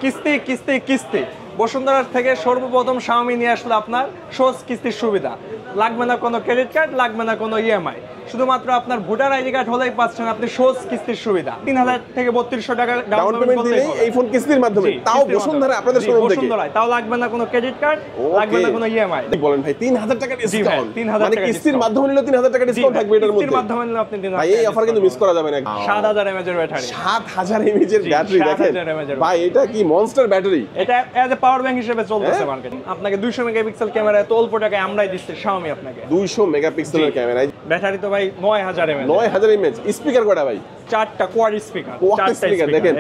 কিস্তি কিস্তি কিস্তি বসুন্ধরা থেকে সর্বপ্রথম Xiaomi নিয়ে আসলে আপনার সহজ কিস্তির সুবিধা, লাগবে না কোনো ক্রেডিট কার্ড, লাগবে না কোনো ইএমআই, শুধুমাত্র আপনার ভোটার আইডি কার্ড হলেই পাচ্ছেন আপনি সহজ কিস্তির সুবিধা। 3000 থেকে 3200 টাকা ডাউন পেমেন্ট দিলেই এই ফোন কিস্তির মাধ্যমে, তাও বসুন্ধরা আপনাদের শোরুম থেকে। বসুন্ধরায় তাও লাগবে না কোনো ক্রেডিট কার্ড, লাগবে না কোনো ইএমআই। বলেন ভাই 3000 টাকা ডিসকাউন্ট, 3000 মানে কিস্তির মাধ্যমে নিলে 3000 টাকা ডিসকাউন্ট থাকবে এটার মধ্যে। কিস্তির মাধ্যমে নিলে আপনি 3000 ভাই এই অফার কিন্তু মিস করা যাবে না। 7000 mAh এর ব্যাটারি, 7000 mAh এর ব্যাটারি দেখেন ভাই, এটা কি মনস্টার ব্যাটারি, এটা এজ এ পাওয়ার ব্যাংক হিসেবে চলতেছে মার্কেটে। আপনাকে 200 মেগাপিক্সেল ক্যামেরা এত অল্প টাকায় আমরাই দিচ্ছি Xiaomi আপনাকে। 200 মেগাপিক্সেলের ক্যামেরা, ব্যাটারি তো ভাই 9000 mAh। 9000 mAh। স্পিকার কয়টা ভাই? 4টা কোয়াড স্পিকার, দেখেন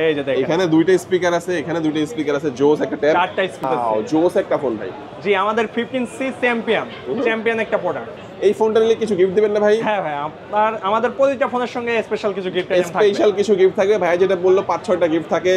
এখানে দুইটা স্পিকার আছে, এখানে দুইটা স্পিকার আছে, জোস একটা ট্যাব, 4টা স্পিকার, জোস একটা ফোন ভাই। জি আমাদের 15C চ্যাম্পিয়ন একটা প্রোডাক্ট। এই ফোনটা নিলে কিছু গিফট দিবেন না ভাই? হ্যাঁ ভাই, আপনার আমাদের প্রতিটা ফোনের সঙ্গে স্পেশাল কিছু গিফট আইটেম থাকবে। স্পেশাল কিছু গিফট থাকবে ভাই, যেটা বললো 5-6টা গিফট থাকে।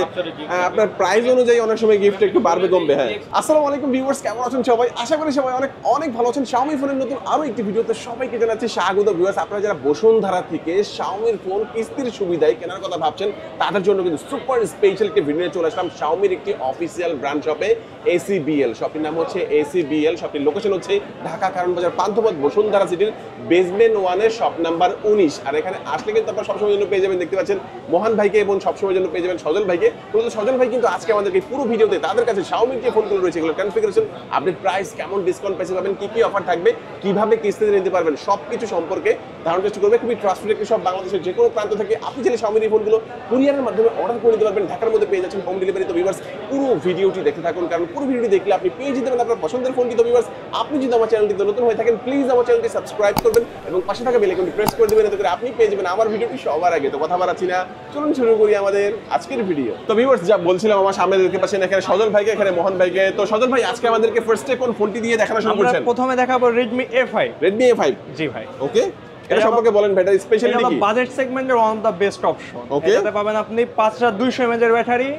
আপনার প্রাইস অনুযায়ী অনেক সময় গিফট একটু বাড়বে কমবে। হ্যাঁ, আসসালামু আলাইকুম ভিউয়ার্স, কেমন আছেন সবাই? আশা করি সবাই অনেক অনেক ভালো আছেন। Xiaomi ফোনের নতুন আরো একটি ভিডিওতে সবাইকে জানাচ্ছি স্বাগত। ভিউয়ার্স, আপনারা যারা বসুন্ধরা থেকে Xiaomi ফোন কিস্তির সুবিধায় কেনার কথা ভাবছেন, তাদের জন্য কিন্তু সুপার স্পেশাল একটি ভিডিও নিয়ে চলে আসলাম Xiaomi একটি অফিসিয়াল ব্র্যান্ড শপে, ACBL। শপটির নাম হচ্ছে ACBL। শপটির লোকেশন হচ্ছে ঢাকা কারণ বাজার পান্থপথ, বসুন্ধরা সিটির বেসমেন্ট 1 এর শপ নাম্বার 19। আর এখানে আসলে কিন্তু আপনারা সবসময়ের জন্য পেয়ে যাবেন, দেখতে পাচ্ছেন মোহন ভাইকে, এবং সবসময়ের জন্য পেয়ে যাবেন সজল ভাইকে। তো সজল ভাই কিন্তু আজকে আমাদেরকে পুরো ভিডিওতে তাদের কাছে Xiaomi যে ফোনগুলো রয়েছে এগুলো কনফিগারেশন, আপডেট, প্রাইস, কেমন ডিসকাউন্ট পেয়ে যাবেন, কি কি অফার থাকবে, কিভাবে কিস্তিতে নিতে পারবেন, সবকিছু সম্পর্কে ধারণা চেষ্টা করবে। খুবই ট্রাস্টেড একটি সব, বাংলাদেশের যে কোনো প্রান্ত থেকে আপনি চাইলে Xiaomi এই ফোনগুলো কুরিয়ারের মাধ্যমে অর্ডার করে নিতে পারবেন। ঢাকার মধ্যে পেয়ে যাচ্ছেন হোম ডেলিভারি। তো ভিউয়ার্স, পুরো ভিডিওটি দেখতে থাকুন, কারণ পুরো ভিডিওটি দেখলে আপনি পেয়ে যেতে পারেন আপনার পছন্দের ফোনটি। তো ভিউয়ার্স, আপনি যদি আমার চ্যানেলটিতে নতুন হয়ে থাকেন, প্লিজ আমার চ্যানেলটি সাবস্ক্রাইব করবেন এবং পাশে থাকা বেল আইকনটি প্রেস করে দিবেন, এতে করে আপনি পেয়ে যাবেন আমার ভিডিওটি সবার আগে। তো কথা বাড়াচ্ছি না, চলুন শুরু করি আমাদের আজকের ভিডিও। তো ভিউয়ার্স, যা বলছিলাম, আমার সামনে দেখতে পাচ্ছেন এখানে সজল ভাইকে, এখানে মোহন ভাইকে। তো সজল ভাই, আজকে আমাদেরকে ফার্স্টে কোন ফোনটি দিয়ে দেখানো শুরু করছেন? আমরা প্রথমে দেখাবো Redmi A5। Redmi A5। জি ভাই। ওকে, এটা সম্পর্কে বলেন ভাই, এটা স্পেশালিটি কি? বাজেট সেগমেন্টের one of the best option. এটাতে পাবেন আপনি 5200 mAh এর ব্যাটারি,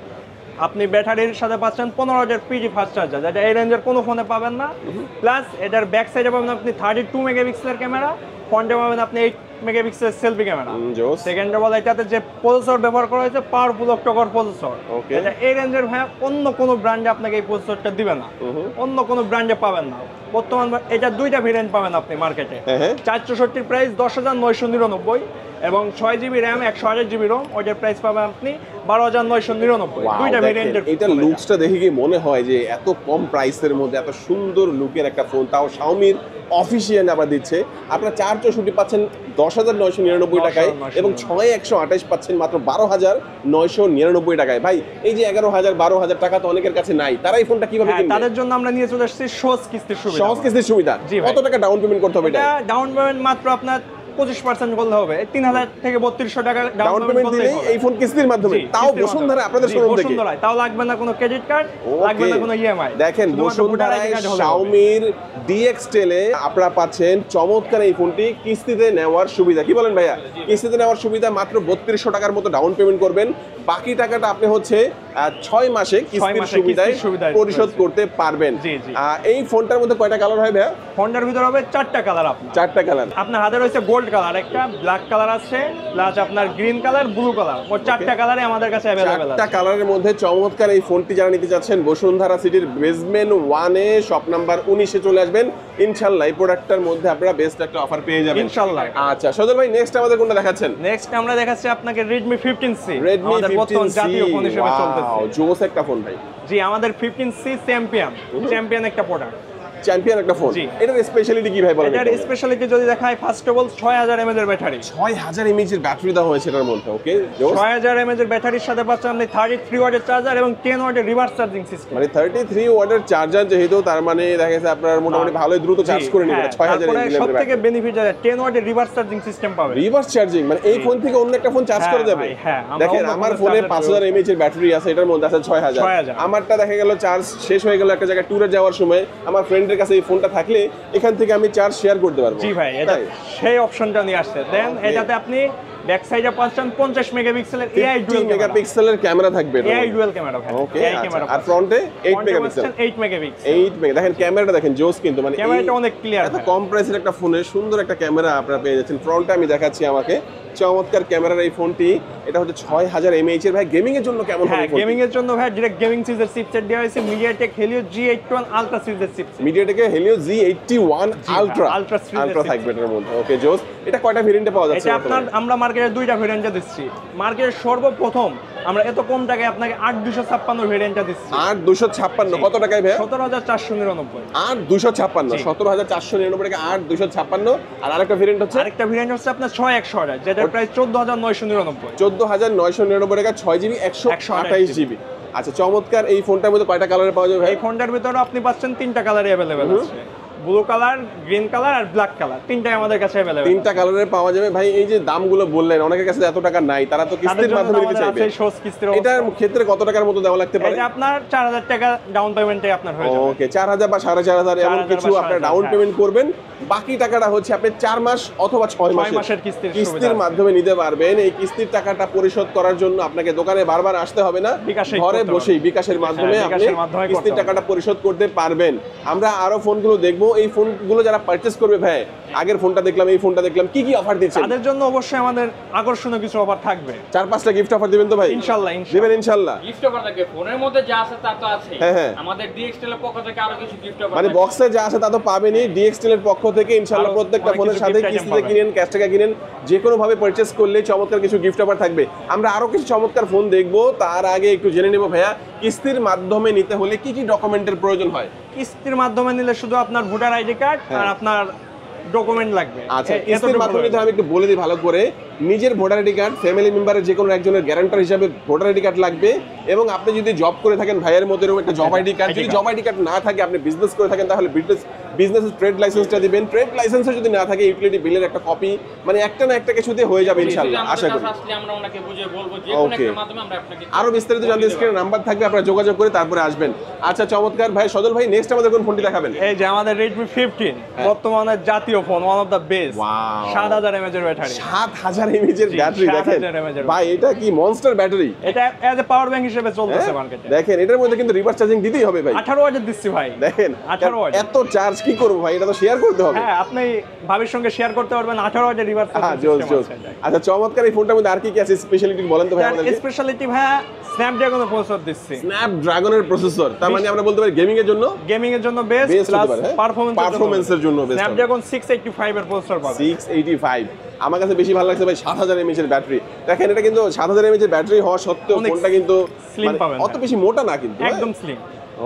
আপনি ব্যাটারির সাথে পাচ্ছেন 15000 PD ফাস্ট চার্জার, যেটা এই রেঞ্জের কোনো ফোনে পাবেন না। প্লাস এটার ব্যাক সাইডে পাবেন আপনি 32 মেগাপিক্সেলের ক্যামেরা, ফ্রন্টে পাবেন আপনি 8 মেগাপিক্সেলের selfie camera. Second of all, এটাতে যে প্রসেসর ব্যবহার করা হয়েছে পাওয়ারফুল অক্টোকর প্রসেসর। এটা এই রেঞ্জের ভাই অন্য কোনো ব্র্যান্ডে আপনাকে এই প্রসেসরটা দিবে না, অন্য কোনো ব্র্যান্ডে পাবেন না। বর্তমান এটা দুইটা ভেরিয়েন্ট পাবেন আপনি মার্কেটে। 464 প্রাইস 10999, এবং 6GB র্যাম 128GB রোম, ওইটার প্রাইস পাবেন আপনি 12999। দুইটা ভেরিয়েন্টের। এটা লুকসটা দেখে কি মনে হয় যে এত কম প্রাইসের মধ্যে এত সুন্দর লুকের একটা ফোন, তাও Xiaomi অফিসিয়াল আবার দিচ্ছে। আপনারা 464 পাচ্ছেন 10999 টাকায়, এবং 6128 পাচ্ছেন মাত্র 12999 টাকায়। ভাই, এই যে 11000 12000 টাকা তো অনেকের কাছে নাই, তারা এই ফোনটা কিভাবে কিনবে? তাদের জন্য আমরা নিয়ে চলে আসছি সহজ কিস্তির সুবিধা। সহজ কিস্তির সুবিধা। কত টাকা ডাউন পেমেন্ট করতে হবে? এটা ডাউন পেমেন্ট মাত্র আপনার 25% করলে হবে। 3000 থেকে 3200 টাকা ডাউন পেমেন্ট দিলেই এই ফোন কিস্তির মাধ্যমে, তাও বসুন্ধরা আপনাদের শোরুম থেকে। বসুন্ধরায় তাও লাগবে না কোনো ক্রেডিট কার্ড, লাগবে না কোনো ইএমআই। দেখেন, বসুন্ধরায় Xiaomi DX10 এ আপনারা পাচ্ছেন চমৎকার এই ফোনটি কিস্তিতে নেওয়ার সুবিধা। কি বলেন ভাইয়া? কিস্তিতে নেওয়ার সুবিধা, মাত্র 3200 টাকার মতো ডাউন পেমেন্ট করবেন, বাকি টাকাটা আপনি হচ্ছে 6 মাসে কিস্তির সুবিধায় পরিশোধ করতে পারবেন। এই ফোনটার মধ্যে কয়টা কালার হয় ভাইয়া? ফোনটার ভিতরে হবে 4টা কালার। আপনার 4টা কালার। আপনার হাতে রয়েছে গোল্ড কালার, একটা ব্ল্যাক কালার আছে, প্লাস আপনার গ্রিন কালার, ব্লু কালার, মোট 4টা কালারে আমাদের কাছে अवेलेबल আছে। 4টা কালারের মধ্যে চমৎকার এই ফোনটি যারা নিতে যাচ্ছেন, বসুন্ধরা সিটির বেসমেন্ট 1 এ শপ নাম্বার 19 এ চলে আসবেন। ইনশাআল্লাহ এই প্রোডাক্টটার মধ্যে আপনারা বেস্ট একটা অফার পেয়ে যাবেন ইনশাআল্লাহ। আচ্ছা সজল ভাই, নেক্সট আমাদের কোনটা দেখাচ্ছেন? নেক্সট আমরা দেখাচ্ছি আপনাকে Redmi 15C। Redmi 15C জাতীয় ফোন হিসেবে চলতেছে। জোস একটা ফোন ভাই। জি, আমাদের 15C চ্যাম্পিয়ন একটা প্রোডাক্ট, চ্যাম্পিয়ন একটা ফোন। এটার স্পেশালিটি কি ভাই বলেন? এটার স্পেশালিটি যদি দেখাই, ফার্স্ট অফ অল 6000 mAh এর ব্যাটারি। 6000 mAh এর ব্যাটারি দেওয়া হয়েছে এটার মধ্যে। ওকে, 6000 mAh এর ব্যাটারির সাথে পাচ্ছেন আপনি 33 ওয়াটের চার্জার এবং 10 ওয়াটের রিভার্স চার্জিং সিস্টেম। মানে 33 ওয়াটের চার্জার যেহেতু, তার মানে দেখা গেছে আপনার মোটামুটি ভালোই দ্রুত চার্জ করে নিবে 6000 mAh এর। সবথেকে বেনিফিট আছে 10 ওয়াটের রিভার্স চার্জিং সিস্টেম পাবেন। রিভার্স চার্জিং মানে এই ফোন থেকে অন্য একটা ফোন চার্জ করা যাবে। দেখেন, আমার ফোনে 5000 mAh এর ব্যাটারি আছে, এটার মধ্যে আছে 6000। আমারটা দেখা গেল চার্জ শেষ হয়ে গেল একটা জায়গায় ট্যুরে যাওয়ার সময়, আমার ফ্রেন্ডের কাছে এই ফোনটা থাকলে এখান থেকে আমি চার্জ শেয়ার করতে পারবো। জি ভাই, এটা সেই অপশনটা নিয়ে আসছে। দেন এটাতে আপনি ব্যাক সাইডে পাচ্ছেন 50 মেগাপিক্সেলের AI ডুয়াল মেগাপিক্সেলের ক্যামেরা থাকবে। AI ডুয়াল ক্যামেরা ভাই। ওকে, আর ফ্রন্টে 8 মেগাপিক্সেল। 8 মেগাপিক্সেল। 8 মেগা। দেখেন ক্যামেরাটা দেখেন জোস, কিন্তু মানে ক্যামেরাটা অনেক ক্লিয়ার। এত কম প্রাইসের একটা ফোনে সুন্দর একটা ক্যামেরা আপনারা পেয়ে যাচ্ছেন। ফ্রন্টে আমি দেখাচ্ছি আমাকে, চমৎকার ক্যামেরার এই ফোনটি, এটা হচ্ছে 6000 mAh এর। ভাই গেমিং এর জন্য কেমন হবে? হ্যাঁ, গেমিং এর জন্য ভাই ডাইরেক্ট গেমিং সিরিজের চিপসেট দেওয়া হয়েছে MediaTek Helio G81 Ultra সিরিজের chipset. MediaTek Helio G81 Ultra ultra থাকবে এর মধ্যে। ওকে জোস। এটা কয়টা ভেরিয়েন্টে পাওয়া যাচ্ছে? এটা আপনার আমরা মার্কেটে দুইটা ভেরিয়েন্টে দিচ্ছি। মার্কেটের সর্বপ্রথম আমরা এত কম টাকায় আপনাকে 8256 ভেরিয়েন্টটা দিচ্ছি। 8256 কত টাকায় ভাই? 17499। 8256 17499 টাকা 8256। আর আরেকটা ভেরিয়েন্ট হচ্ছে? আরেকটা ভেরিয়েন্ট হচ্ছে আপনার 6/128 যেটার প্রাইস 14999। 14999 টাকা 6GB 128 GB। আচ্ছা চমৎকার। এই ফোনটার মধ্যে কয়টা কালারে পাওয়া যাবে ভাই? এই ফোনটার ভিতরে আপনি পাচ্ছেন তিনটা কালারই अवेलेबल আছে। ব্লু কালার, গ্রিন কালার আর ব্ল্যাক কালার, তিনটাই আমাদের কাছে अवेलेबल। তিনটা কালারে পাওয়া যাবে ভাই। এই যে দামগুলো বললেন, অনেকের কাছে এত টাকা নাই, তারা তো কিস্তির মাধ্যমে নিতে চাইবে। এটার ক্ষেত্রে কত টাকার মতো দেওয়া লাগতে পারে? এটা আপনার 4000 টাকা ডাউন পেমেন্টে আপনার হয়ে যাবে। ওকে 4000 বা 4500 এমন কিছু আপনারা ডাউন পেমেন্ট করবেন। বাকি টাকাটা হচ্ছে আপনি 4 মাস অথবা 6 মাসের কিস্তির মাধ্যমে নিতে পারবেন। এই কিস্তির টাকাটা পরিশোধ করার জন্য আপনাকে দোকানে বারবার আসতে হবে না, ঘরে বসেই বিকাশের মাধ্যমে আপনি কিস্তির টাকাটা পরিশোধ করতে পারবেন। আমরা আরো ফোনগুলো দেখবো। এই ফোনগুলো যারা পারচেজ করবে ভাই, আগের ফোনটা দেখলাম, এই ফোনটা দেখলাম, কি কি অফার দিচ্ছেন? তাদের জন্য অবশ্যই আমাদের আকর্ষণীয় কিছু অফার থাকবে। 4-5টা গিফট অফার দিবেন তো ভাই? ইনশাআল্লাহ দিবেন ইনশাআল্লাহ। গিফট অফার থাকে ফোনের মধ্যে যা আছে তা তো আছে। হ্যাঁ। আমাদের ডিএক্সএল এর পক্ষ থেকে আরো কিছু গিফট অফার মানে বক্সে যা আছে তা তো পাবেনই। ডিএক্সএল এর পক্ষ থেকে ইনশাআল্লাহ প্রত্যেকটা ফোনের সাথে কিস্তিতে কিনেন, ক্যাশ টাকা কিনেন, যে কোনো ভাবে পারচেজ করলে চমৎকার কিছু গিফট অফার থাকবে। আমরা আরো কিছু চমৎকার ফোন দেখবো, তার আগে একটু জেনে নেব ভাইয়া, কিস্তির মাধ্যমে নিতে হলে কি কি ডকুমেন্টের প্রয়োজন হয়? কিস্তির মাধ্যমে নিলে শুধু আপনার ভোটার আইডি কার্ড আর আপনার ডকুমেন্ট লাগবে। আচ্ছা কিস্তির মাধ্যমে নিতে আমি একটু বলে দিই ভালো করে। নিজের ভোটার আইডি কার্ড, ফ্যামিলি মেম্বারের যে কোনো একজনের গ্যারান্টার হিসাবে ভোটার আইডি কার্ড লাগবে। এবং আপনি যদি জব করে থাকেন ভাইয়ের মতো এরকম একটা জব আইডি কার্ড। যদি জব আইডি কার্ড না থাকে, আপনি বিজনেস করে থাকেন, তাহলে বিজনেসের ট্রেড লাইসেন্সটা দিবেন। ট্রেড লাইসেন্সে যদি না থাকে, ইউটিলিটি বিলের একটা কপি, মানে একটা না একটা কিছু দিয়ে হয়ে যাবে ইনশাআল্লাহ, আশা করি। আসলে আমরা ওনাকে বুঝিয়ে বলবো যে কোন একটা মাধ্যমে আমরা আপনাকে আরো বিস্তারিত জানতে স্ক্রিনে নাম্বার থাকবে, আপনারা যোগাযোগ করে তারপরে আসবেন। আচ্ছা চমৎকার ভাই। সজল ভাই নেক্সট আমাদের কোন ফোনটি দেখাবেন? এই যে আমাদের Redmi 15 বর্তমানে জাতীয় phone, one of the best. 7000 mAh এর ব্যাটারি। 7000 mAh এর ব্যাটারি দেখেন ভাই, এটা কি মনস্টার ব্যাটারি। এটা এজ এ পাওয়ার ব্যাংক হিসেবে চলতেছে মার্কেটে। দেখেন এটার মধ্যে কিন্তু রিভার্স চার্জিং দিতেই হবে ভাই। 18 ওয়াটের দিচ্ছি ভাই। দেখেন 18 ওয়াট। এত চার্জ কি করব ভাই, এটা তো শেয়ার করতে হবে। হ্যাঁ, আপনি ভাবির সঙ্গে শেয়ার করতে পারবেন 18 ওয়াটের রিভার্স হ্যাঁ জোস। আচ্ছা চমৎকার। এই ফোনটার মধ্যে আর কি কি আছে স্পেশালিটি বলেন তো ভাই আমাদের? স্পেশালিটি ভাই স্ন্যাপড্রাগনের প্রসেসর দিচ্ছি। স্ন্যাপড্রাগনের প্রসেসর, তার মানে আমরা বলতে পারি গেমিং এর জন্য বেস্ট প্লাস পারফরম্যান্সের জন্য বেস্ট। স্ন্যাপড্রাগন 685 এর প্রসেসর পাবেন। 685 আমার কাছে বেশি ভালো লাগছে ভাই। 7000 mAh এর ব্যাটারি। দেখেন এটা কিন্তু 7000 mAh এর ব্যাটারি হওয়া সত্ত্বেও ফোনটা কিন্তু স্লিম পাবেন, অত বেশি মোটা না কিন্তু, একদম স্লিম।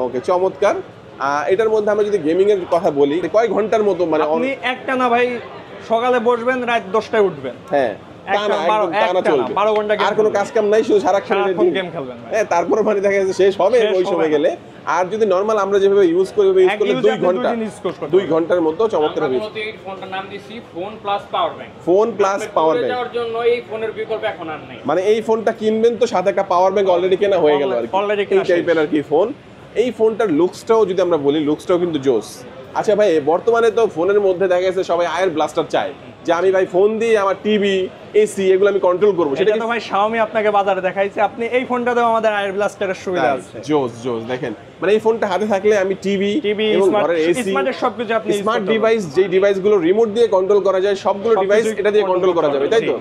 ওকে চমৎকার। এটার মধ্যে আমরা যদি গেমিং এর কথা বলি, কয় ঘন্টার মতো মানে আপনি একটা না ভাই, সকালে বসবেন রাত 10টায় উঠবেন। হ্যাঁ আর কোনো কাজ কাম নাই, শুধু সারাক্ষণ গেম খেলবেন। হ্যাঁ তারপরে মানে দেখা যাচ্ছে শেষ হবে ওই সময় গেলে। আর যদি নরমাল আমরা যেভাবে ইউজ করি ইউজ করলে 2 ঘন্টার মতো চমৎকার হবে। এই ফোনটার নাম দিছি phone plus power bank. Phone plus power bank যাওয়ার জন্য এই ফোনের বিকল্প এখন আর নাই। মানে এই ফোনটা কিনবেন তো সাথে একটা পাওয়ার ব্যাংক অলরেডি কেনা হয়ে গেল আর কি। এই টাইপের আর কি ফোন। এই ফোনটার লুকসটাও যদি আমরা বলি, লুকসটাও কিন্তু জোস। আচ্ছা ভাই বর্তমানে তো ফোনের মধ্যে দেখা গেছে সবাই আয়ের ব্লাস্টার চায়, যে আমি ভাই ফোন দিয়ে আমার টিভি, এসি এগুলো আমি কন্ট্রোল করব। সেটা তো ভাই Xiaomi আপনাকে বাজারে দেখাইছে। আপনি এই ফোনটাতেও আমাদের আয়ার ব্লাস্টারের সুবিধা আছে। জোস। দেখেন মানে এই ফোনটা হাতে থাকলে আমি টিভি এবং ঘরের এসি, স্মার্টের সবকিছু আপনি স্মার্ট ডিভাইস, যেই ডিভাইসগুলো রিমোট দিয়ে কন্ট্রোল করা যায়, সবগুলো ডিভাইস এটা দিয়ে কন্ট্রোল করা যাবে, তাই তো?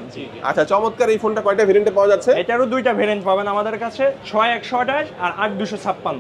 আচ্ছা চমৎকার। এই ফোনটা কয়টা ভেরিয়েন্টে পাওয়া যাচ্ছে? এটারও দুইটা ভেরিয়েন্ট পাবেন আমাদের কাছে, 6128 আর 8256।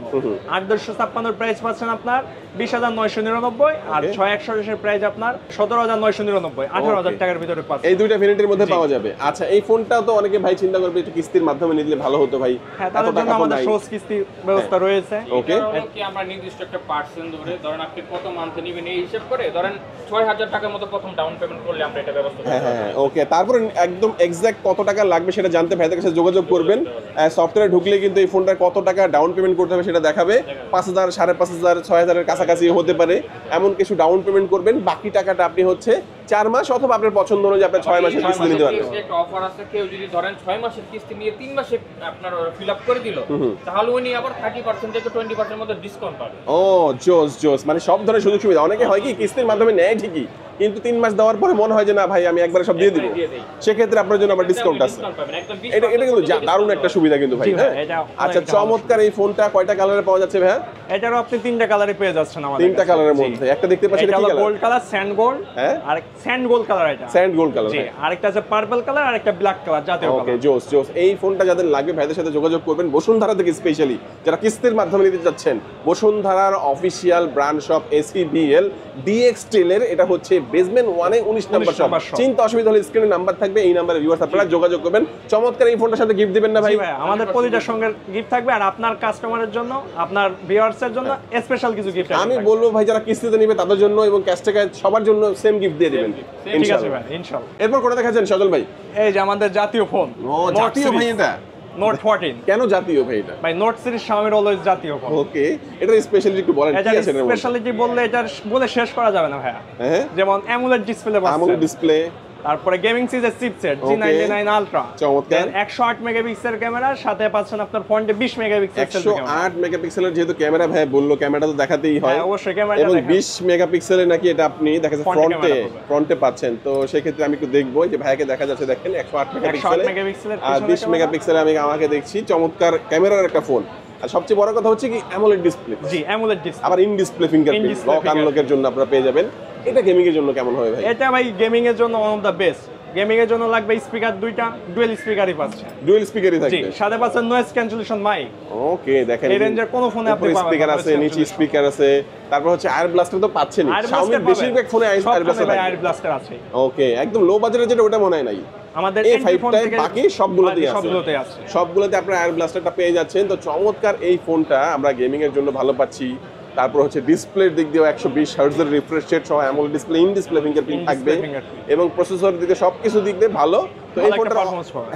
8256 এর প্রাইস পাচ্ছেন আপনার 20999 আর 6128 এর প্রাইস আপনার 17999, 18000 টাকার ভিতরে পাচ্ছেন। এই দুইটা ভেরিয়েন্টের মধ্যে পাওয়া যাবে। আচ্ছা এই ফোনটাও তো অনেকে ভাই চিন্তা করবে একটু কিস্তির মাধ্যমে নিলে ভালো হতো ভাই। হ্যাঁ, তার জন্য আমাদের সহজ কিস্তি ব্যবস্থা রয়েছে। ওকে কি আমরা নির্দিষ্ট একটা পার্সেন্ট ধরে ধরেন আপনি কত মান্থে নেবেন এই হিসাব করে ধরেন 6000 টাকার মতো প্রথম ডাউন পেমেন্ট করলে আমরা এটা ব্যবস্থা করব। হ্যাঁ ওকে। তারপর একদম এক্সাক্ট কত টাকা লাগবে সেটা জানতে ভাইদের কাছে যোগাযোগ করবেন। সফটওয়্যারে ঢুকলে কিন্তু এই ফোনটার কত টাকা ডাউন পেমেন্ট করতে হবে সেটা দেখাবে। 5000, 5500, 6000 এর কাছাকাছি হতে পারে এমন কিছু ডাউন পেমেন্ট করবেন। বাকি টাকাটা আপনি হচ্ছে 4 মাস অথবা আপনার পছন্দ অনুযায়ী আপনি 6 মাসের কিস্তি নিতে পারবেন। একটা অফার আছে, কেউ যদি ধরেন 6 মাসের কিস্তি নিয়ে 3 মাসে আপনার ফিল আপ করে দিল, তাহলে উনি আবার 30% থেকে 20% মতো ডিসকাউন্ট পাবে। ও জোস। মানে সব ধরনের সুযোগ সুবিধা। অনেকে হয় কি কিস্তির মাধ্যমে নেয় ঠিকই, কিন্তু 3 মাস দেওয়ার পরে মনে হয় যে না ভাই আমি একবারে সব দিয়ে দিব, সেক্ষেত্রে আপনার জন্য আবার ডিসকাউন্ট আছে। এটা কিন্তু দারুণ একটা সুবিধা কিন্তু ভাই। হ্যাঁ আচ্ছা চমৎকার। এই ফোনটা কয়টা কালারে পাওয়া যাচ্ছে ভাই? এটারও আপনি 3টা কালারে পেয়ে যাচ্ছেন আমাদের। 3টা কালারের মধ্যে একটা দেখতে পাচ্ছেন, এটা কি colour? Gold colour, sand gold, হ্যাঁ আর স্যান্ড গোল্ড কালার এটা। স্যান্ড গোল্ড কালার, জি, আরেকটা আছে পার্পল কালার, আরেকটা ব্ল্যাক কালার জাতীয় কালার। ওকে, জোস জোস। এই ফোনটা যাদের লাগবে ভাইদের সাথে যোগাযোগ করবেন বসুন্ধরা থেকে, স্পেশালি যারা কিস্তির মাধ্যমে নিতে যাচ্ছেন। বসুন্ধরার official brand shop ACBL DX টেলের, এটা হচ্ছে বেসমেন্ট 1 এ 19 নম্বর শপ। চিন্তা অসুবিধা হলে স্ক্রিনে নাম্বার থাকবে, এই নাম্বারে ভিউয়ার্স আপনারা যোগাযোগ করবেন। চমৎকার এই ফোনটার সাথে গিফট দিবেন না ভাই? জি ভাই, আমাদের প্রতিটার সঙ্গে গিফট থাকবে, আর আপনার কাস্টমারের জন্য, আপনার ভিউয়ার্সের জন্য স্পেশাল কিছু গিফট আছে। আমি বলবো ভাই যারা কিস্তিতে নিবে তাদের জন্য এবং ক্যাশ টাকায় সবার জন্য সেম গিফট দিয়ে দিবেন ঠিক আছে ভাই, ইনশাআল্লাহ। এরপর কোনটা দেখাচ্ছেন সজল ভাই? এই যে আমাদের জাতীয় ফোন। ও জাতীয় ভাই, এটা নোট 14। কেন জাতীয় ভাই এটা? ভাই নোট সিরিজ শাওমির অলওয়েজ জাতীয় ফোন। ওকে, এটা স্পেশালিটি একটু বলেন, কি আছে এর মধ্যে? স্পেশালিটি বললে এটা বলে শেষ করা যাবে না ভাইয়া। হ্যাঁ, যেমন অ্যামোলেড ডিসপ্লে পাচ্ছেন, AMOLED ডিসপ্লে, তারপরে গেমিং সিরিজের চিপসেট G99 আলট্রা, চমৎকার। 108 মেগাপিক্সেল ক্যামেরা, সাথে পাচ্ছেন আপনার ফ্রন্টে 20 মেগাপিক্সেল 108 মেগাপিক্সেলের যেহেতু ক্যামেরা ভাই বললো, ক্যামেরা তো দেখাতেই হয়। হ্যাঁ অবশ্যই ক্যামেরা, এবং 20 মেগাপিক্সেলের নাকি এটা আপনি দেখা যাচ্ছে ফ্রন্টে পাচ্ছেন। তো সেই ক্ষেত্রে আমি একটু দেখবো যে ভাইকে দেখা যাচ্ছে, দেখেন 108 মেগাপিক্সেলের আর 20 মেগাপিক্সেলে আমি আমাকে দেখছি। চমৎকার ক্যামেরার একটা ফোন। আর সবচেয়ে বড় কথা হচ্ছে কি AMOLED ডিসপ্লে। জি, AMOLED ডিসপ্লে, আবার ইন ডিসপ্লে ফিঙ্গারপ্রিন্ট, লক আনলকের জন্য আপনারা পেয়ে যাবেন। এটা গেমিং এর জন্য কেমন হবে ভাই? এটা ভাই গেমিং এর জন্য one of the best. Gaming এর জন্য লাগবে স্পিকার দুইটা, ডুয়াল স্পিকারই পাচ্ছেন। ডুয়াল স্পিকারই জি, থাকবে, সাথে পাচ্ছেন নয়েজ ক্যান্সেলেশন মাইক। ওকে, দেখেন এই রেঞ্জের কোন ফোনে আপনি পাবেন স্পিকার আছে, নিচে স্পিকার আছে। তারপর হচ্ছে আয়ার ব্লাস্টার তো পাচ্ছেনই। Xiaomi বেশিরভাগ ফোনে আয়ার ব্লাস্টার আছে। আয়ার ব্লাস্টার আছে। ওকে, একদম লো বাজেটের যেটা ওটা মনে হয় নাই আমাদের A5 টাই, বাকি সবগুলোতেই আছে। সবগুলোতে আছে। সবগুলোতে আপনারা আয়ার ব্লাস্টারটা পেয়ে যাচ্ছেন। তো চমৎকার এই ফোনটা আমরা গেমিং এর জন্য ভালো পাচ্ছি। তারপর হচ্ছে ডিসপ্লের দিক দিয়েও 120 হার্টজের রিফ্রেশ রেট সহ AMOLED display, in display fingerprint থাকবে এবং প্রসেসর দিকে সবকিছু দিক দিয়ে ভালো। তো এই ফোনটার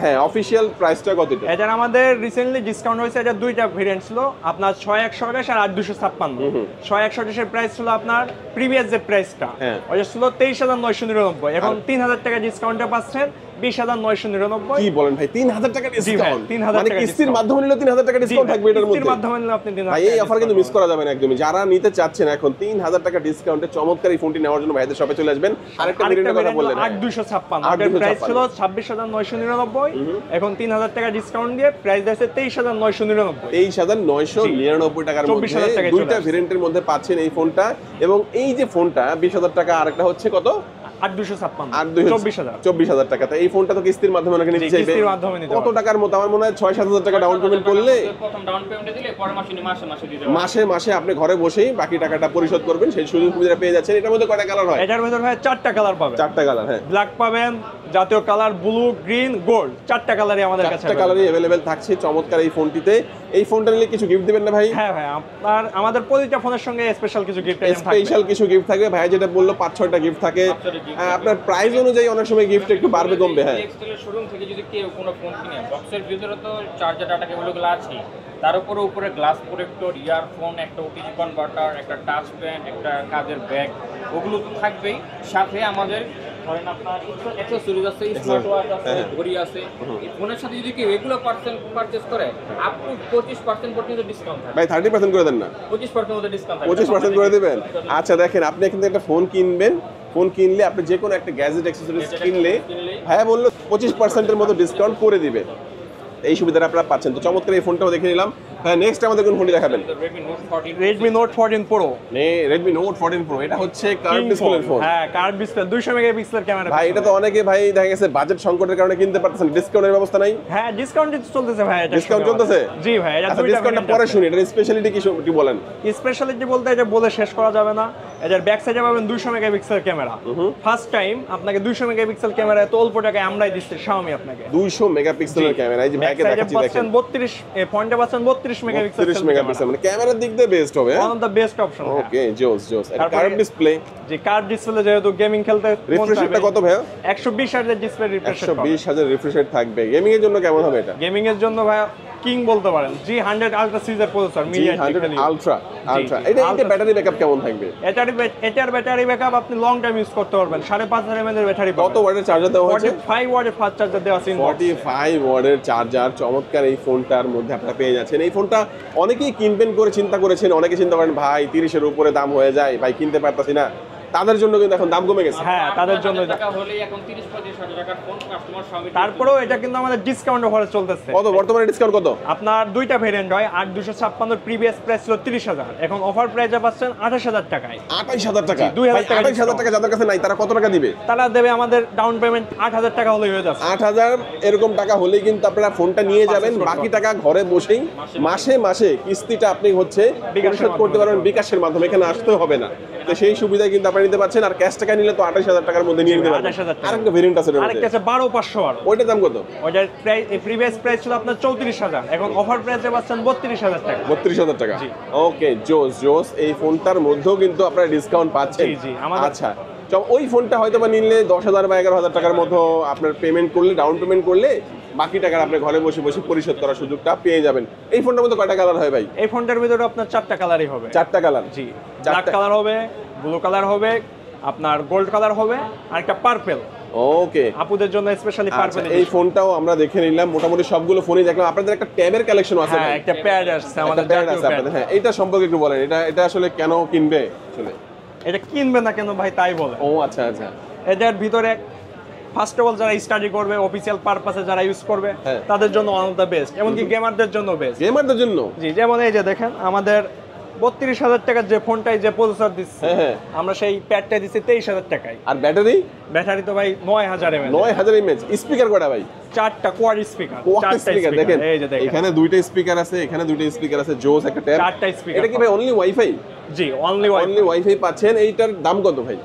হ্যাঁ অফিশিয়াল প্রাইসটা কত? এটার আমাদের রিসেন্টলি ডিসকাউন্ট হয়েছে। এটা দুইটা ভেরিয়েন্ট ছিল, আপনার 6128 আর 8256। 6128 এর প্রাইস ছিল আপনার প্রিভিয়াস যে প্রাইসটা, ওটা ছিল 23999। এখন 3000 টাকা ডিসকাউন্টে পাচ্ছেন 20999। কি বলেন ভাই, 3000 টাকা ডিসকাউন্ট? 3000 মানে টাকা কিস্তির মাধ্যমে নিলে 3000 টাকা ডিসকাউন্ট থাকবে এটার মধ্যে? কিস্তির মাধ্যমে নিলে আপনি 3000 ভাই এই অফার কিন্তু মিস করা যাবে না একদমই। যারা নিতে চাচ্ছেন এখন 3000 টাকা ডিসকাউন্টে চমৎকার এই ফোনটি নেওয়ার জন্য ভাইদের শপে চলে আসবেন। আরেকটা ভেরিয়েন্টের কথা বললেন 8256, এর প্রাইস ছিল 26999। এখন 3000 টাকা ডিসকাউন্ট দিয়ে প্রাইস আছে 23999। 23999 টাকার মধ্যে দুইটা ভেরিয়েন্টের মধ্যে পাচ্ছেন এই ফোনটা। এবং এই যে ফোনটা 20000 টাকা, আরেকটা হচ্ছে কত? 24000 টাকা। তো এই ফোনটা তো কিস্তির মাধ্যমে অনেকে নিতে চাইবে। কত টাকার মতো? আমার মনে হয় 6-7 টাকা ডাউন পেমেন্ট করলে প্রথম ডাউন পেমেন্ট দিলে পরের মাসে মাসে দিতে হবে। মাসে আপনি ঘরে বসেই বাকি টাকাটা পরিশোধ করবেন, সেই সুযোগ সুবিধা পেয়ে যাচ্ছেন। এটার মধ্যে কয়টা কালার হয়? এটার মধ্যে ভাই 4টা কালার পাবেন। 4টা কালার, হ্যাঁ। ব্ল্যাক পাবেন, জাতীয় কালার, ব্লু, গ্রিন, গোল্ড, 4টা কালারই আমাদের কাছে 4টা কালারই अवेलेबल থাকছে চমৎকার এই ফোনটিতে। এই ফোনটা নিলে কিছু গিফট দিবেন না ভাই? হ্যাঁ ভাই, আপনার আমাদের প্রতিটা ফোনের সঙ্গে স্পেশাল কিছু গিফট আইটেম থাকবে। স্পেশাল কিছু গিফট থাকবে। ভাই যেটা বললো 5-6টা গিফট থাকে। আপনার প্রাইস অনুযায়ী অনেক সময় গিফট একটু বাড়বে কমবে। হ্যাঁ, এক্সটেলের শোরুম থেকে যদি কেউ কোনো ফোন কিনে, বক্সের ভিতরে তো চার্জার ডাটা কেবলগুলো আছে, তার উপরে গ্লাস প্রোটেক্টর, ইয়ারফোন, একটা ওটিজি কনভার্টার, একটা টাচ প্যাড, একটা কাজের ব্যাগ, ওগুলো তো থাকবেই। সাথে আমাদের ধরেন আপনার অ্যাকসেসরিজ আছে, স্মার্ট ওয়াচ আছে, ঘড়ি আছে। এই ফোনের সাথে যদি কেউ এগুলো পারচেজ করে, আপনি 25% পর্যন্ত ডিসকাউন্ট থাকবে। ভাই 30% করে দেন না? 25% মতো ডিসকাউন্ট থাকবে। 25% করে দিবেন? আচ্ছা দেখেন, আপনি এখান থেকে একটা ফোন কিনবেন, ফোন কিনলে আপনি যে কোনো একটা গ্যাজেট অ্যাকসেসরিজ কিনলে ভাইয়া বললো 25% এর মতো ডিসকাউন্ট করে দিবে। এই সুবিধাটা আপনারা পাচ্ছেন। তো চমৎকার এই ফোনটাও দেখে নিলাম। হ্যাঁ, নেক্সট আমাদের কোন ফোনটি দেখাবেন? Redmi Note 14 Pro। Redmi Note 14 Pro, এটা হচ্ছে কার্ভ ডিসপ্লের ফোন। হ্যাঁ, কার্ভ ডিসপ্লে, 200 মেগাপিক্সেলের ক্যামেরা। ভাই এটা তো অনেকে ভাই দেখা গেছে বাজেট সংকটের কারণে কিনতে পারতেছেন, ডিসকাউন্টের ব্যবস্থা নাই? হ্যাঁ, ডিসকাউন্ট চলতেছে ভাই। এটা ডিসকাউন্ট চলতেছে? জি ভাই, এটা দুইটা ডিসকাউন্টটা পরে শুনি। এটার স্পেশালিটি কি বলেন? স্পেশালিটি বলতে এটা বলে শেষ করা যাবে না। এটার ব্যাক সাইডে পাবেন 200 মেগাপিক্সেল ক্যামেরা। ফার্স্ট টাইম আপনাকে 200 মেগাপিক্সেল ক্যামেরা এত অল্প টাকায় আমরাই দিচ্ছি Xiaomi আপনাকে। 200 মেগাপিক্সেলের ক্যামেরা, এই যে ব্যাকে দেখাচ্ছি দেখেন। 32 ফ্রন্টে পাচ্ছেন 32 মেগাপিক্সেল। 32 মেগাপিক্সেল, মানে ক্যামেরার দিক দিয়ে বেস্ট হবে। One of the best option. Okay, জোস। এটা কার্ভ ডিসপ্লে। যে কার্ভ ডিসপ্লে, যেহেতু গেমিং খেলতে রিফ্রেশ রেটটা কত ভাই? 120 হার্জের display refresh rate. 120,000 refresh rate থাকবে। গেমিং এর জন্য কেমন হবে এটা? গেমিং এর জন্য ভাই কিং বলতে পারেন। G100 আলট্রা সিরিজের প্রসেসর, G100 আলট্রা। এটা ব্যাটারি ব্যাকআপ কেমন থাকবে? এটার ব্যাটারি ব্যাকআপ আপনি লং টাইম ইউজ করতে পারবেন। 5500 mAh এর ব্যাটারি পাবেন। কত ওয়াটের চার্জার দেওয়া হয়েছে? 45 ওয়াটের ফাস্ট চার্জার দেওয়া আছে। 45 ওয়াটের চার্জার চমৎকার এই ফোনটার মধ্যে আপনারা পেয়ে যাচ্ছেন। এই ফোনটা অনেকেই কিনবেন করে চিন্তা করেছেন, অনেকে চিন্তা করেন ভাই 30 এর উপরে দাম হয়ে যায়, ভাই কিনতে পারতাছি না। তাদের জন্য কিন্তু এখন দাম কমে গেছে। হ্যাঁ, তাদের জন্য টাকা হলেই এখন 30-35 হাজার টাকার ফোন কাস্টমার Xiaomi তারপরেও এটা কিন্তু আমাদের ডিসকাউন্ট অফারে চলতেছে। কত বর্তমানে ডিসকাউন্ট কত? আপনার দুইটা ভেরিয়েন্ট হয়, 8256 প্রিভিয়াস প্রাইস ছিল 30,000, এখন অফার প্রাইসে পাচ্ছেন 28,000 টাকায়। 28,000 টাকা? 2,000 টাকা 28,000 টাকা যাদের কাছে নাই তারা কত টাকা দিবে? তারা দেবে আমাদের ডাউন পেমেন্ট 8,000 টাকা হলেই হয়ে যাচ্ছে। 8,000 এরকম টাকা হলেই কিন্তু আপনারা ফোনটা নিয়ে যাবেন, বাকি টাকা ঘরে বসেই মাসে মাসে কিস্তিটা আপনি হচ্ছে পরিশোধ করতে পারবেন বিকাশের মাধ্যমে, এখানে আসতে হবে না। তো সেই সুবিধা কিন্তু আপনারা নিতে পারছেন। আর ক্যাশ টাকা নিলে তো 28,000 টাকার মধ্যে নিয়ে নিতে পারবেন। 28,000 টাকা। আরেকটা ভেরিয়েন্ট আছে এর আরেকটা মধ্যে, আছে 12,512, ওইটার দাম কত? ওইটার প্রাইস প্রিভিয়াস প্রাইস ছিল আপনার 34,000, এখন অফার প্রাইসে পাচ্ছেন 32,000 টাকা। 32,000 টাকা। জি। ওকে, জোস জোস। এই ফোনটার মধ্যেও কিন্তু আপনারা ডিসকাউন্ট পাচ্ছেন। জি, জি, আমাদের- আচ্ছা, তো ওই ফোনটা হয়তো বা নিলে 10,000 বা 11,000 টাকার মতো আপনার পেমেন্ট করলে, ডাউন পেমেন্ট করলে বাকি টাকা আপনি ঘরে বসে বসে পরিশোধ করার সুযোগটা পেয়ে যাবেন। এই ফোনটার মধ্যে কয়টা কালার হয় ভাই? এই ফোনটার ভিতরে আপনার 4টা কালারই হবে। 4টা কালার। জি, ব্ল্যাক কালার হবে, ব্লু কালার হবে, আপনার গোল্ড কালার হবে, আর একটা পার্পল। ওকে, আপুদের জন্য স্পেশালি পার্পল। এই ফোনটাও আমরা দেখে নিলাম, মোটামুটি সবগুলো ফোনই দেখলাম। আপনাদের একটা ট্যাবের কালেকশন আছে হ্যাঁ, ভাই? একটা প্যাড আছে আমাদের, একটা প্যাড জাতীয় আছে আপনাদের। প্যাড। হ্যাঁ, এটা সম্পর্কে একটু বলেন। এটা আসলে কেন কিনবে আসলে? এটা কিনবে না কেন ভাই তাই বলে। ও আচ্ছা আচ্ছা। এটার ভিতরে ফার্স্ট অফ অল যারা স্টাডি করবে, অফিসিয়াল পারপাসে যারা ইউজ করবে, হ্যাঁ। তাদের জন্য ওয়ান অফ দ্য বেস্ট, এমনকি গেমারদের জন্য বেস্ট। গেমারদের জন্য? জি, যেমন এই যে দেখেন আমাদের 32,000 টাকার যে ফোনটাই যে প্রসেসর দিচ্ছে, হ্যাঁ হ্যাঁ। আমরা সেই প্যাডটা দিচ্ছি 23,000 টাকায়। আর ব্যাটারি? ব্যাটারি তো ভাই 9,000 mAh, 9,000 mAh। স্পিকার কয়টা ভাই? 4টা কোয়াড স্পিকার, কোয়াড স্পিকার দেখেন। এই যে দেখেন, এখানে দুইটা স্পিকার আছে, এখানে দুইটা স্পিকার আছে, জোস একটা ট্যাব। 4টা স্পিকার। এটা কি ভাই অনলি ওয়াইফাই? জি, অনলি অনলি ওয়াইফাই পাচ্ছেন। এইটার দাম কত ভাই?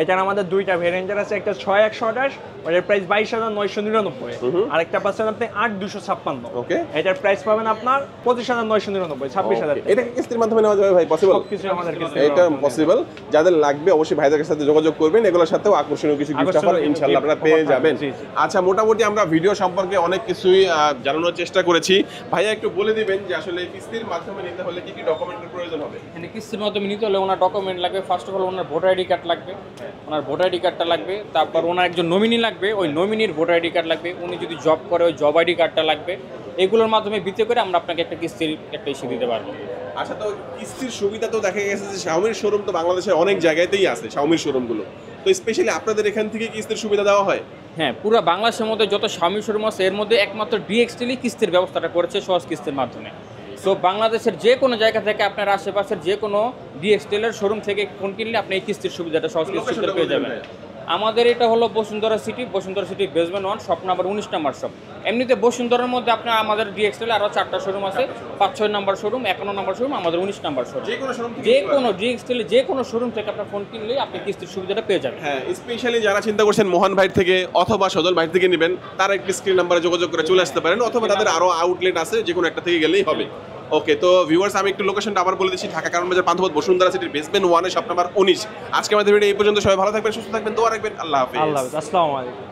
এটার আমাদের দুইটা ভেরিয়েন্টের আছে, একটা 6128, ওটার প্রাইস 22,999, আর একটা পাচ্ছেন আপনি 8256। ওকে, এটার প্রাইস পাবেন আপনার 25,999, 26,000 টাকা। এটা কি কিস্তির মাধ্যমে নেওয়া যাবে ভাই? পসিবল? সবকিছু আমাদের কাছে এটা পসিবল। যাদের লাগবে অবশ্যই ভাইদের সাথে যোগাযোগ করবেন। এগুলোর সাথেও আকর্ষণীয় কিছু গিফট অফার আকর্ষণীয় কিছু ইনশাআল্লাহ gift আপনারা পেয়ে offer যাবেন। জি, জি। আচ্ছা, মোটামুটি আমরা ভিডিও সম্পর্কে অনেক কিছুই জানানোর চেষ্টা করেছি। ভাইয়া একটু বলে দিবেন যে আসলে কিস্তির মাধ্যমে নিতে হলে কি কি ডকুমেন্টের প্রয়োজন হবে? এখানে কিস্তির মাধ্যমে নিতে হলে ওনার ডকুমেন্ট লাগবে। First of all owner voter ID card লাগবে, ওনার ভোটার আইডি কার্ডটা লাগবে। তারপর ওনার একজন নমিনি লাগবে, ওই নমিনির ভোটার আইডি কার্ড লাগবে। উনি যদি জব করে ওই জব আইডি কার্ডটা লাগবে। এগুলোর মাধ্যমে ভিত্তি করে আমরা আপনাকে একটা কিস্তির একটা ইস্যু দিতে পারবো। আচ্ছা, তো কিস্তির সুবিধা তো দেখা গেছে যে Xiaomi শোরুম তো বাংলাদেশের অনেক জায়গাতেই আছে, Xiaomi শোরুমগুলো। তো স্পেশালি আপনাদের এখান থেকে কিস্তির সুবিধা দেওয়া হয়? হ্যাঁ, পুরো বাংলাদেশের মধ্যে যত Xiaomi শোরুম আছে এর মধ্যে একমাত্র ডিএক্সটিলি কিস্তির ব্যবস্থাটা করেছে সহজ কিস্তির মাধ্যমে। সো বাংলাদেশের যে কোনো জায়গা থেকে আপনার আশেপাশের যে কোনো ডিএক্সটিলের শোরুম থেকে ফোন কিনলে আপনি এই কিস্তির সুবিধাটা সহজ কিস্তির সুবিধা পেয়ে যাবেন। আমাদের এটা হলো Bashundhara city basement 1, shop number 19 number shop. এমনিতে বসুন্ধরার মধ্যে আপনার আমাদের ডিএক্সএল আরও 4টা শোরুম আছে, 5-6 নাম্বার শোরুম, 51 নাম্বার শোরুম, আমাদের 19 নাম্বার শোরুম। যে কোনো ডিএক্সএল যে কোনো শোরুম থেকে আপনার ফোন কিনলে আপনি কিস্তির সুবিধাটা পেয়ে যাবেন। হ্যাঁ, স্পেশালি যারা চিন্তা করছেন মোহন ভাই থেকে অথবা সজল ভাই থেকে নেবেন, তারা একটি স্ক্রিন নাম্বারে যোগাযোগ করে চলে আসতে পারেন, অথবা তাদের আরও আউটলেট আছে, যে কোনো একটা থেকে গেলেই হবে। ওকে, তো ভিউয়ার্স আমি একটু লোকেশনটা আবার বলে দিচ্ছি। ঢাকা কারণ বাজার পান্থপথ বসুন্ধরা সিটির বেসমেন্ট 1 শপ নাম্বার 19। আজকে আমাদের ভিডিও এই পর্যন্ত। সবাই ভালো থাকবেন, সুস্থ থাকবেন, দোয়া রাখবেন। আল্লাহ হাফেজ। আল্লাহ হাফেজ, আসসালামু আলাইকুম।